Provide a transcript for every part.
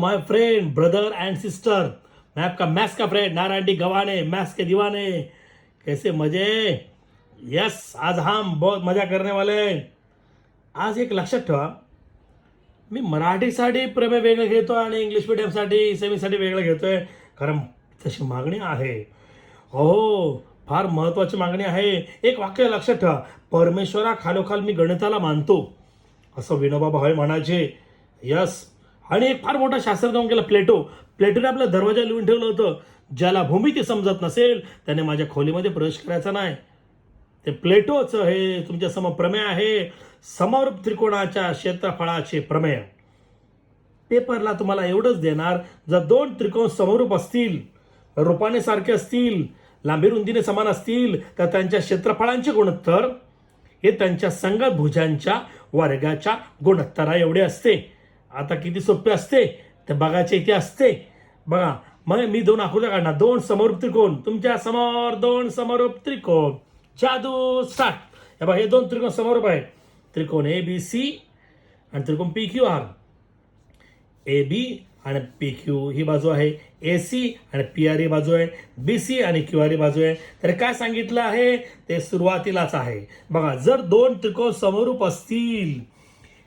माय friend, brother end sister, मैं आपका maths का फ्रेंड नारायण गवाने, मैथ्स के दीवाने। कैसे मजे? यस, आज हम बहुत मजा करने वाले हैं। आज एक लक्षात ठेवा, मी मराठीसाठी प्रमेय वेगळं घेतो आणि इंग्लिश मिडियमसाठी सेमीसाठी वेगळं घेतोय, कारण तशी मागणी आहे. हो, फार महत्त्वाची मागणी आहे. एक वाक्य लक्षात ठेवा, परमेश्वरा खालोखाल मी गणिताला मानतो, असं विनोबा भावे म्हणायचे. यस. आणि एक फार मोठा शास्त्रज्ञ होऊन गेला प्लेटोने आपला दरवाजा लिहून ठेवलं होतं, ज्याला भूमिती समजत नसेल त्याने माझ्या खोलीमध्ये प्रवेश करायचा नाही. ते प्लेटोचं हे तुमच्या समोर प्रमेय आहे, समरूप त्रिकोणाच्या क्षेत्रफळाचे प्रमेय. पेपरला तुम्हाला एवढंच देणार, जर दोन त्रिकोण समरूप असतील, रूपाने सारखे असतील, लांबी रुंदीने समान असतील, तर त्यांच्या क्षेत्रफळांचे गुणोत्तर हे त्यांच्या संगत भुजांच्या वर्गाच्या गुणोत्तरा एवढे असते. आता किती सोपे असते ते बघायचे इथे असते. बघा, मग मी दोन आकृत्या काढणार, दोन समरूप त्रिकोण तुमच्या समोर, दोन समरूप त्रिकोण. जादू स्टार्ट. हे बघा, हे दोन त्रिकोण समरूप आहे, त्रिकोण ABC आणि त्रिकोण PQR. AB आणि PQ ही बाजू आहे, AC आणि PR ही बाजू आहे, BC आणि QR ही बाजू आहे. तर काय सांगितलं आहे ते सुरुवातीलाच आहे. बघा, जर दोन त्रिकोण समरूप असतील,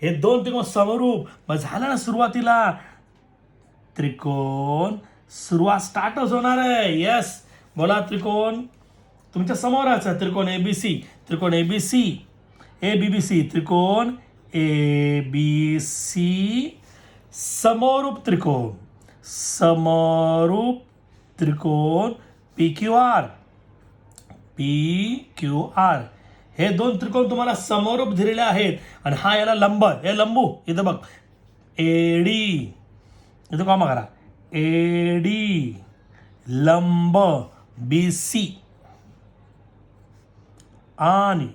हे दोन त्रिकोण समरूप, मग झालं ना सुरुवातीला त्रिकोण, सुरुवात स्टार्टच होणार आहे. यस, बोला, त्रिकोण तुमच्या समोरच आहे, त्रिकोण ABC, त्रिकोण ABC, ABBC, त्रिकोण ABC, समरूप त्रिकोण, समरूप त्रिकोण PQR, PQR. हे दोन त्रिकोण तुम्हाला समरूप दिलेले आहेत आणि हा याला लंब, हे लंबू इथं बघ, AD इथं कॉमा करा, AD लंब BC आणि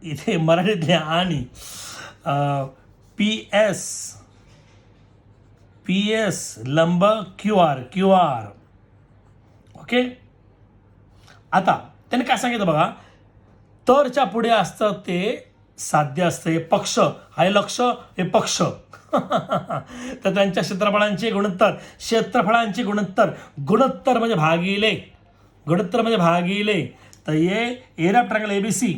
इथे मराठीतले आणि PS लंब QR. ओके. आता त्याने काय सांगितलं बघा, तरच्या पुढे असतं ते साध्य असतं, हे पक्ष, हा लक्ष, हे पक्ष. तर त्यांच्या क्षेत्रफळांचे गुणोत्तर, क्षेत्रफळांचे गुणोत्तर म्हणजे भागिले, गुणोत्तर म्हणजे भागिले. तर ये area of triangle ABC,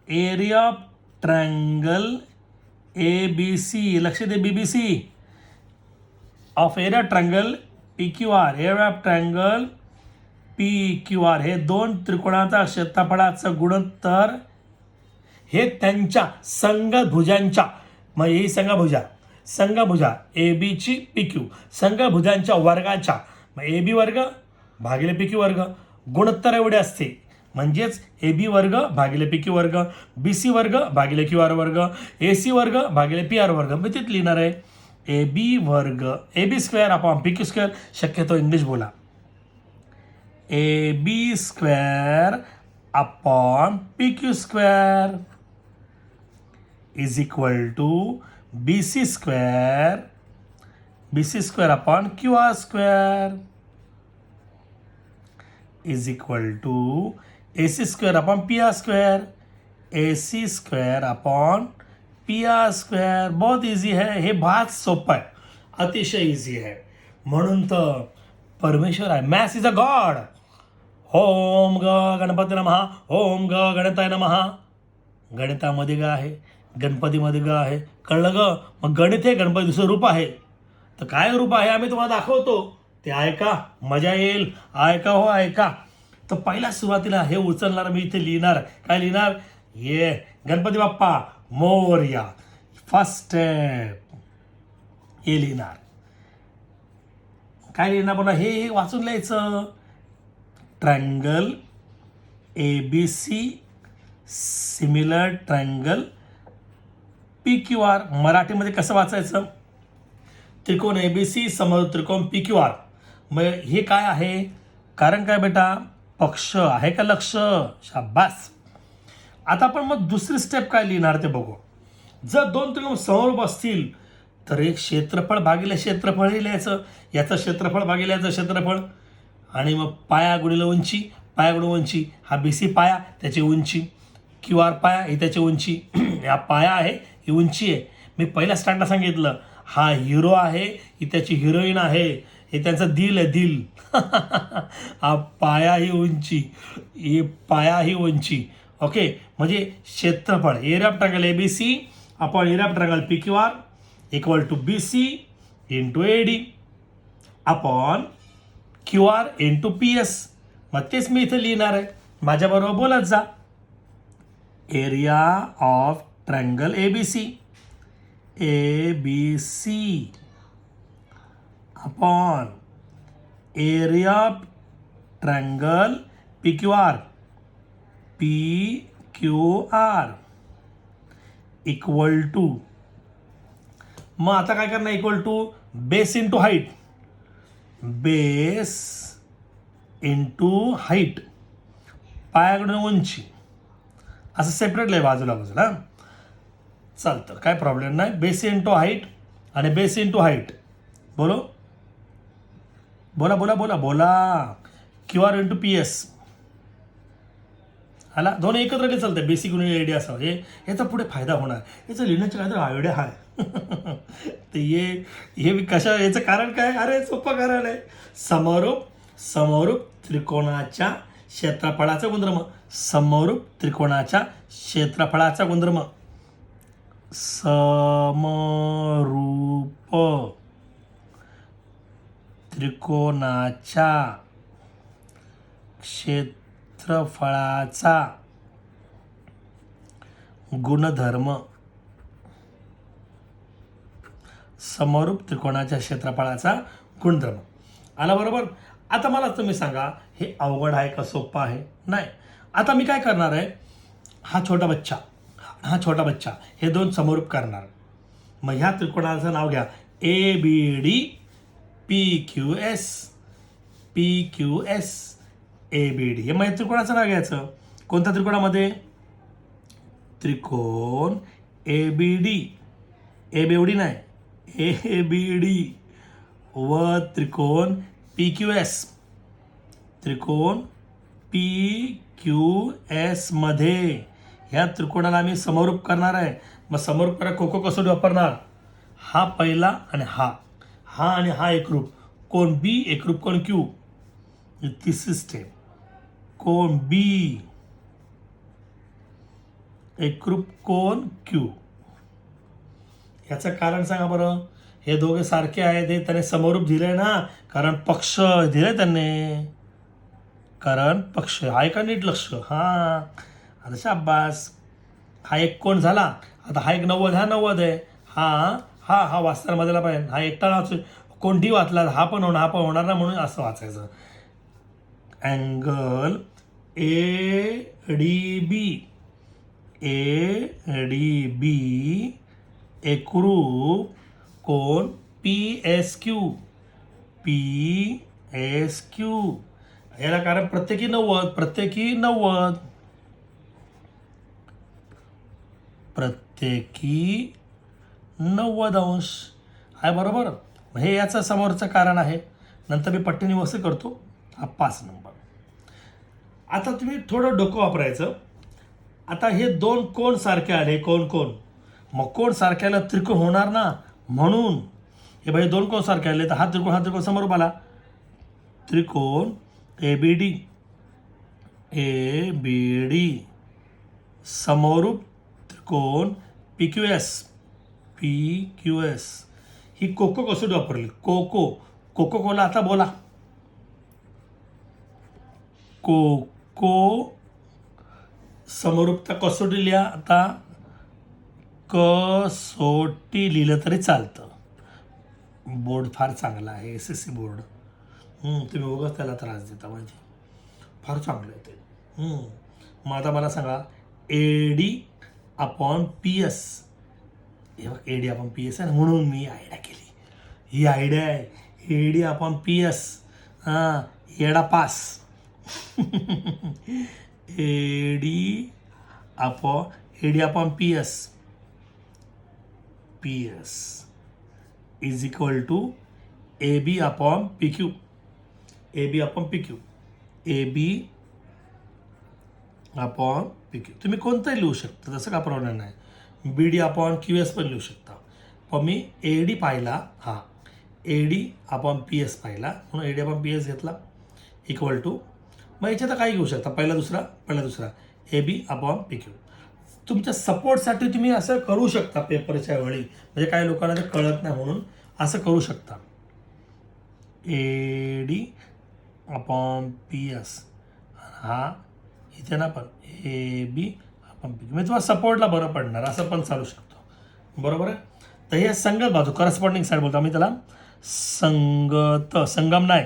area of triangle ABC, लक्ष दे, BBC of area triangle PQR, area of triangle PQR. हे दोन त्रिकोणाचा क्षेत्रफळाचं गुणोत्तर हे त्यांच्या संगभुजांच्या, मग ही संगभुजा ABची PQ, संगभुजांच्या वर्गाच्या, मग AB वर्ग भागिले PQ वर्ग, गुणोत्तर एवढे असते. म्हणजेच AB वर्ग भागिले PQ वर्ग, BC वर्ग भागिले QR वर्ग, AC वर्ग भागिले PR वर्ग. मी तिथे लिहिणार आहे AB वर्ग, AB square upon PQ square. शक्यतो इंग्लिश बोला. AB square upon PQ square is equal to BC square upon QR square is equal to AC square upon PR square, AC square upon PR square. बहुत easy है, हे बहुत सोपं आहे, अतिशय easy आहे. म्हणून तर परमेश्वर आहे, मॅथ्स इज अ गॉड. ओम गणपती नमः, ओम गणताय नमः. गणितामध्ये ग आहे, गणपतीमध्ये ग आहे, कळलं ग? मग गणित हे गणपती दुसरं रूप आहे. तर काय रूप आहे आम्ही तुम्हाला दाखवतो, ते ऐका, मजा येईल. ऐका हो, ऐका. तर पहिल्या सुरुवातीला हे उचलणार, मी इथे लिहिणार, काय लिहिणार, ये गणपती बाप्पा मोरया, फर्स्ट स्टेप हे लिहिणार. काय लिहिणार पुन्हा, हे वाचून लिहायचं. Triangle ABC similar triangle PQR. मराठीमध्ये कसं वाचायचं, त्रिकोण ABC समरूप त्रिकोण PQR. मग हे काय आहे, कारण काय बेटा, पक्ष आहे का लक्ष, शाबास. आता आपण मग दुसरी स्टेप काय लिहिणार ते बघू. जर दोन त्रिकोण समरूप असतील तर एक क्षेत्रफळ भागिले क्षेत्रफळ हे लिहायचं, याचं क्षेत्रफळ भागिले याचं क्षेत्रफळ, आणि मग पाया गुणिले उंची, पाया गुणिले उंची, हा BC पाया त्याची उंची, QR पाया ही त्याची उंची. हा पाया आहे, ही उंची आहे. मी पहिल्या स्टँडला सांगितलं हा हिरो आहे, ही त्याची हिरोईन आहे, हे त्यांचं दिल आहे दिल. हा पाया ही उंची, ही पाया ही उंची. ओके, म्हणजे क्षेत्रफळ area of triangle ABC upon area of triangle PQR equal to BC into AD upon QR into PS. मग तेच मी इथे लिहिणार आहे, माझ्याबरोबर बोलत जा. Area of triangle ABC upon area of triangle PQR equal to. मग आता काय करणार, equal to base into height, base into height, पायाकडून उंची, असं सेपरेट आहे बाजूला बाजूला. चालतं, काय प्रॉब्लेम नाही. बेस इंटू हाईट आणि बेस इंटू हाईट. बोलो बोला बोला बोला बोला. QR इंटू PS आला, दोन एकत्र राहिले चालतं. बेसिक आयडिया असा हे याचा पुढे फायदा होणार, याचं लिहिण्याचं काहीतरी आयडिया आहे. तर हे कशा, याचं कारण काय, अरे सोपं कारण आहे. समरूप त्रिकोणाच्या क्षेत्रफळाचा गुणधर्म, समरूप त्रिकोणाच्या क्षेत्रफळाचा गुणधर्म, समरूप त्रिकोणाच्या क्षेत्रफळाचा गुणधर्म, समरूप त्रिकोणाच्या क्षेत्रफळाचा गुणधर्म. आला बरोबर. आता मला तुम्ही सांगा, हे अवघड आहे का सोपं आहे? नाही. आता मी काय करणार आहे, हा छोटा बच्चा हे दोन समरूप करणार. मग ह्या त्रिकोणाचं नाव घ्या ABD PQS ABD. हे मग त्रिकोणाचं नाव घ्यायचं. कोणत्या त्रिकोणामध्ये? त्रिकोण ABD, ABD नाही, ABD व त्रिकोण PQS, त्रिकोण PQS मध्ये ह्या त्रिकोणाला आम्ही समरूप करणार आहे. मग समरूप करा, कोको कसोटी वापरणार. हा पहिला आणि हा आणि हा एकरूप कोण B, एकरूप कोण Q. तिसरी स्टेप, कोण B एकरूप कोण Q. याचं कारण सांगा बरं. हे दोघे सारखे आहेत, हे त्याने समरूप दिले ना, कारण पक्ष दिले त्यांनी, कारण पक्ष आहे का, नीट लक्ष. हां, आता शाबास. हा एक कोण झाला. आता हा एक 90, हा 90 आहे. हा वाचताना मजाला पाहिजे. हा एकटा वाचू, कोण डी वाचला, हा पण होणार ना, म्हणून असं वाचायचं. अँगल ADB एकरूप कोण PSQ. याला कारण प्रत्येकी 90 अंश आहे बरोबर. हे याचं समोरचं कारण आहे. नंतर मी पट्टीने वसूल करतो. हा 5 नंबर. आता तुम्ही थोडं डोकं वापरायचं. आता हे दोन कोण सारखे आले, कोण मग कोण सारख्याला त्रिकोण होणार ना, म्हणून हे भाई दोन कोण सारखे आले, तर हा त्रिकोण समोर आला. त्रिकोण ABD समरूप त्रिकोण PQS ही कोको कसोटी वापरली. Coca Cola. आता बोला, कोको समरूपता कसोटी लिहा. आता कसोटी लिहिलं तरी चालतं. बोर्ड फार चांगला आहे, SSC बोर्ड. तुम्ही उगाच त्याला त्रास देता, म्हणजे फार चांगलं आहे ते. मग आता मला सांगा, AD अपॉन PS. हे बघ, AD अपॉन PS आहे, म्हणून मी आयडिया केली. ही आयडिया आहे, AD अपॉन PS. येडा pass. AD upon PS is equal to AB upon PQ. AB upon PQ. तुम्ही कोणताही लिहू शकता, तसं का प्रॉब्लेम नाही. BD अपॉन QS पण लिहू शकता. पण मी ए डी पाहिला, हां ए डी आपण पी एस पाहिला म्हणून ए डी आपण पी एस घेतला इक्वल टू, मग याच्यात काही घेऊ शकता, पहिला दुसरा A B upon P Q. तुमच्या सपोर्टसाठी तुम्ही असं करू शकता पेपरच्या वेळी, म्हणजे काही लोकांना ते कळत नाही म्हणून असं करू शकता. A D upon P S, हा इथे ना पण A B upon P Q, म्हणजे तुम्हाला सपोर्टला बरं पडणार, असं पण चालू शकतो. बरोबर आहे. तर हे संगत बाजू करस्पॉन्डिंग साईड बोलतो आम्ही त्याला, संगम नाही,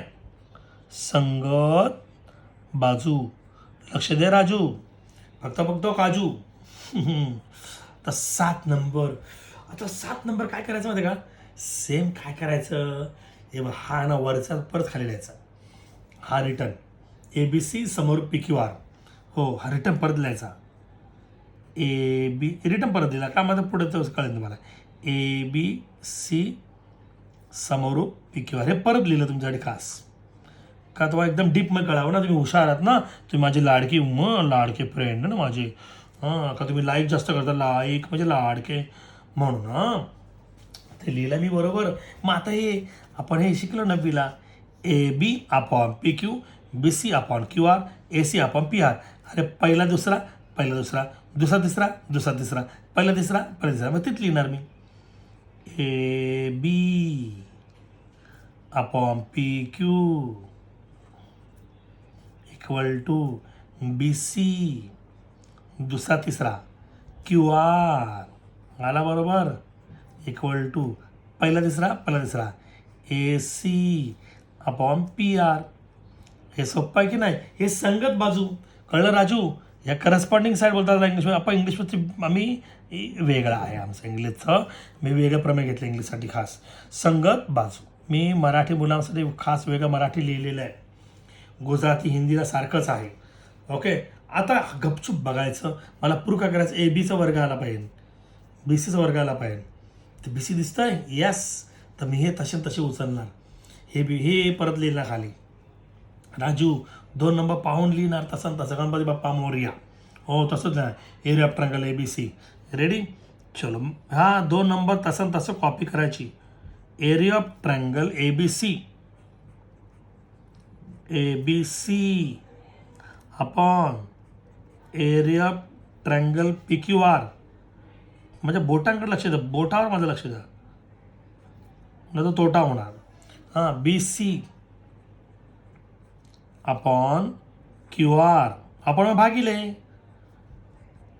संगत बाजू. लक्ष दे राजू, फक्त बघतो काजू. तर 7 नंबर. आता 7 नंबर काय करायचं माहिती का, सेम काय करायचं, हे बघ हा ना वरचा परत खाली लिहायचा, हा रिटर्न ए बी सी समोर पी क्यू आर, हो हा रिटर्न परत लिहायचा, ए बी रिटर्न परत दिला का, माझं पुढे तर कळेल तुम्हाला, ए बी सी समोर पी क्यू आर, हे परत लिहिलं तुमच्यासाठी खास, का तुम्हाला एकदम डीपमध्ये कळावं ना, तुम्ही हुशार आहात ना, तुम्ही माझी लाडके फ्रेंड ना माझे, हां का तुम्ही लाईक जास्त करता, लाईक म्हणजे लाडके म्हणून, हां ते लिहिलं मी बरोबर. मग आता हे आपण हे शिकलो नववीला, A B upon P Q, B C upon Q R, A C upon P R. अरे पहिला दुसरा, दुसरा तिसरा, पहिला तिसरा, मग तिथं लिहिणार मी A B upon P Q equal to B C, दुसरा तिसरा क्यू आर आला बरोबर, इक्वल टू पहिला तिसरा ए सी अपॉन पी आर. हे सोपं आहे की नाही, हे संगत बाजू. कळलं राजू, या करस्पॉन्डिंग साईड बोलतात इंग्लिशमध्ये, आपण इंग्लिशमध्ये आम्ही वेगळा आहे आमचं इंग्लिशचं, मी वेगळं प्रमेय घेतलं इंग्लिशसाठी खास. संगत बाजू मी मराठी मुलांसाठी खास वेगळं मराठी लिहिलेलं आहे, गुजराती हिंदीला सारखंच आहे. ओके, आता गपचूप बघायचं, मला प्रूफ काय करायचं, ए बीचा वर्ग आला पाहिजे, बी सीचा वर्ग आला पाहिजे, तर बी सी दिसतं आहे यस, तर मी हे तसे उचलणार, हे परत लिहिणार खाली. राजू 2 नंबर पाहून लिहिणार तसं गणपती बाप्पा मोरया, हो तसंच नाही, area of triangle A B C, ready. चलो हा 2 नंबर तसं कॉपी करायची, area of triangle A B C upon area of triangle P Q R, म्हणजे बोटांकडे लक्ष द्या, बोटावर माझं लक्ष द्या, नाही तर तोटा होणार. हां B C upon Q R, आपण भागिले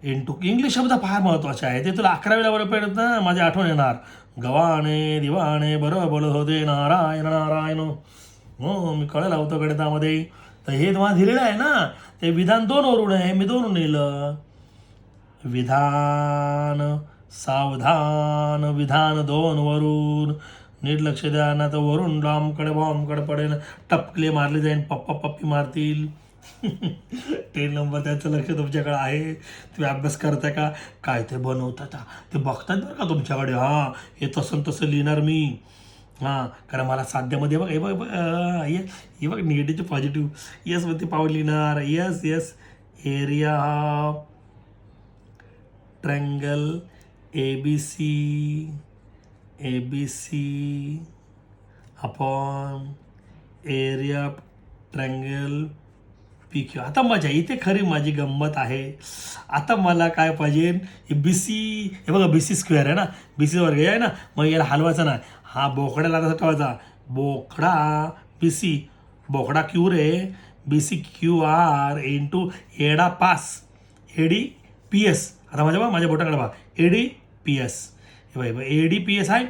इंटू, इंग्लिश शब्द फार महत्त्वाचे आहे, ते तुला 11वीला बरोबर पडत ना, माझी आठवण येणार, गवाणे दिवाणे बरोबर बोलत होते, नारायण नारायण, हो मी कळलं होतं गणितामध्ये. तर हे तुम्हाला दिलेलं आहे ना, ते विधान 2 वरून आहे, मी 2 नेलं, विधान सावधान, विधान 2 वरून, नीट लक्ष द्या ना, तर वरून बॉम्बकडे पडेल, टपकले मारले जाईल, पप्पी मारतील. 10 नंबर त्याचं लक्ष तुमच्याकडे आहे, तुम्ही अभ्यास करताय का, काय ते बनवतात ते बघतात बरं का तुमच्याकडे, हां हे तसं लिहिणार मी, हां कारण मला साध्यामध्ये बघ हे बघ निगेटिव्ह पॉझिटिव्ह, यस वरती पावर लिहिणार, yes area triangle A B C upon area triangle P Q. आता मजा इथे खरी माझी गंमत आहे. आता मला काय पाहिजे, हे बी सी, हे बघा बी सी स्क्वेअर आहे ना, बी सी वर्ग आहे ना, मग याला हलवायचा नाही, हा बोकड्याला कसा ठेवायचा, बोकडा बी सी, बोकडा Q R, B C Q R into एडा पास ए डी पी एस. आता माझ्या बोटाकडे बघा, ए डी पी एस, हे बघा ए डी पी एस आहे,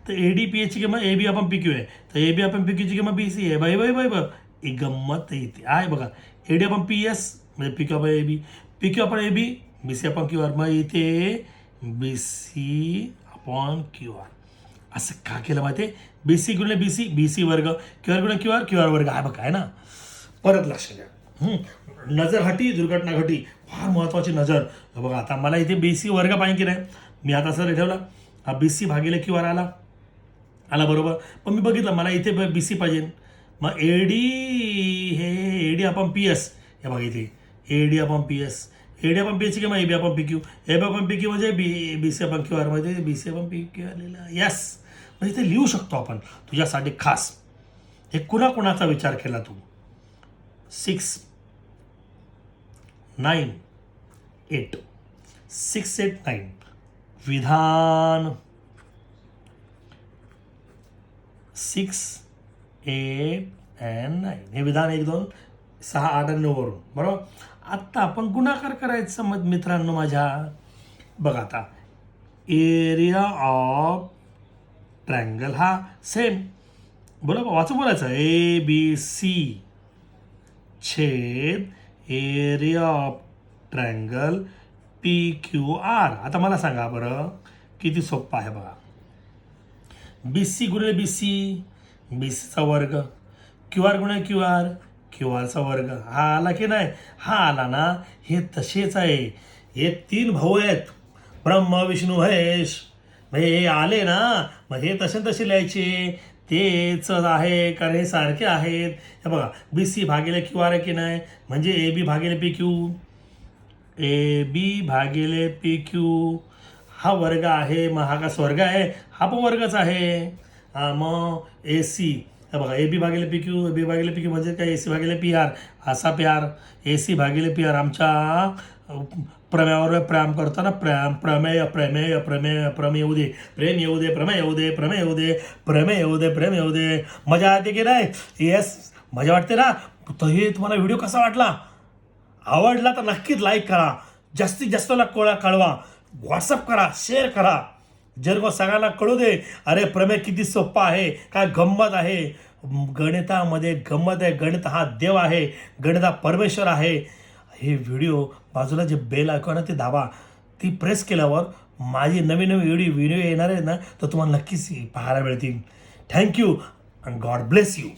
तर ए डी पी एसची किंमत ए बी आपण पी क्यू आहे, तर ए बी आपण पी क्यूची किंमत बी सी आहे. बाई एक गंमत इथे आहे बघा, ए डी आपण पी एस म्हणजे पी क्यू आपण ए बी, पी क्यू आपण ए बी, बी सी आपण क्यू आर, मग इथे B C upon Q R. असं का केलं माहिती आहे, बी सी गुणिले बी सी वर्ग, क्यू आर गुणिले क्यू आर वर्ग आहे बघा, आहे ना. परत लक्ष द्या, नजर हटी दुर्घटना घटी, फार महत्त्वाची नजर. बघा आता मला इथे बी सी वर्ग पाहिजे की नाही, मी आता असं ठेवला, हा बी सी भागिले क्यू आर आला बरोबर, पण मी बघितलं मला इथे बी सी पाहिजे, मग ए डी हे ए डी आपण पी एस, हे बघा इथे ए डी आपण P S, A D upon P C किंवा A B upon P Q, A B upon P Q म्हणजे बी सी अपन क्यू आरमध्ये B C upon P Q आलेला. Yes, म्हणजे ते लिहू शकतो आपण तुझ्यासाठी खास. हे कुणाकुणाचा विचार केला तू? 6 9 8 6 8 9 विधान 6 8 and 9 हे विधान 1 2 6 8 आणि 9 वरून बरोबर. आत्ता आपण गुणाकार करायचं मग मित्रांनो माझ्या. बघा आता एरिया ऑफ ट्रायंगल हा सेम बोला वाचून बोलायचं ए बी सी छेद area of triangle P Q R. आता मला सांगा बरं किती सोपं आहे बघा. बी सी गुणिले बी सी, बी सीचा वर्ग, क्यू आर गुणिले क्यू आर, क्यू आरचा वर्ग. हा आला की नाही? हा आला ना. हे तसेच आहे. हे 3 भाऊ आहेत ब्रह्मा विष्णू महेश. म्हणजे हे आले ना मग हे तसे लिहायचे. तेच आहे कारण हे सारखे आहेत. हे बघा बी सी भागिले क्यू आर आहे की नाही, म्हणजे ए बी भागिले पी क्यू, ए बी भागिले पी क्यू हा वर्ग आहे. मग हा का स्वर्ग आहे? हा पण वर्गच आहे. मग ए सी हे बघा ए बी भागिले पी क्यू, ए बी भागिले पी क्यू म्हणजे काय? ए सी भागिले पी आर, असा प्यार ए सी भागिले पी आर. आमच्या प्रमेयावर प्रेम करताना प्रमेय प्रमेय प्रमेय प्रमेय येऊ दे, प्रेम येऊ दे, प्रमेय येऊ दे, प्रमेय येऊ दे, प्रमेय येऊ दे, प्रेम येऊ दे. मजा येते की नाही? येस, मजा वाटते ना. तर हे तुम्हाला व्हिडिओ कसा वाटला? आवडला तर नक्कीच लाईक करा, जास्तीत जास्त कळवा, व्हॉट्सअप करा, शेअर करा. जर सगळ्यांना कळू दे अरे प्रमेय किती सोपा आहे, काय गंमत आहे. गणितामध्ये गंमत आहे. गणित हा देव आहे, गणित हा परमेश्वर आहे. हे व्हिडिओ बाजूला जे बेल आयकॉन आहे ते दाबा. ती प्रेस केल्यावर माझी नवीन व्हिडिओ येणार आहे ना तर तुम्हाला नक्कीच पाहायला मिळतील. Thank you and God bless you.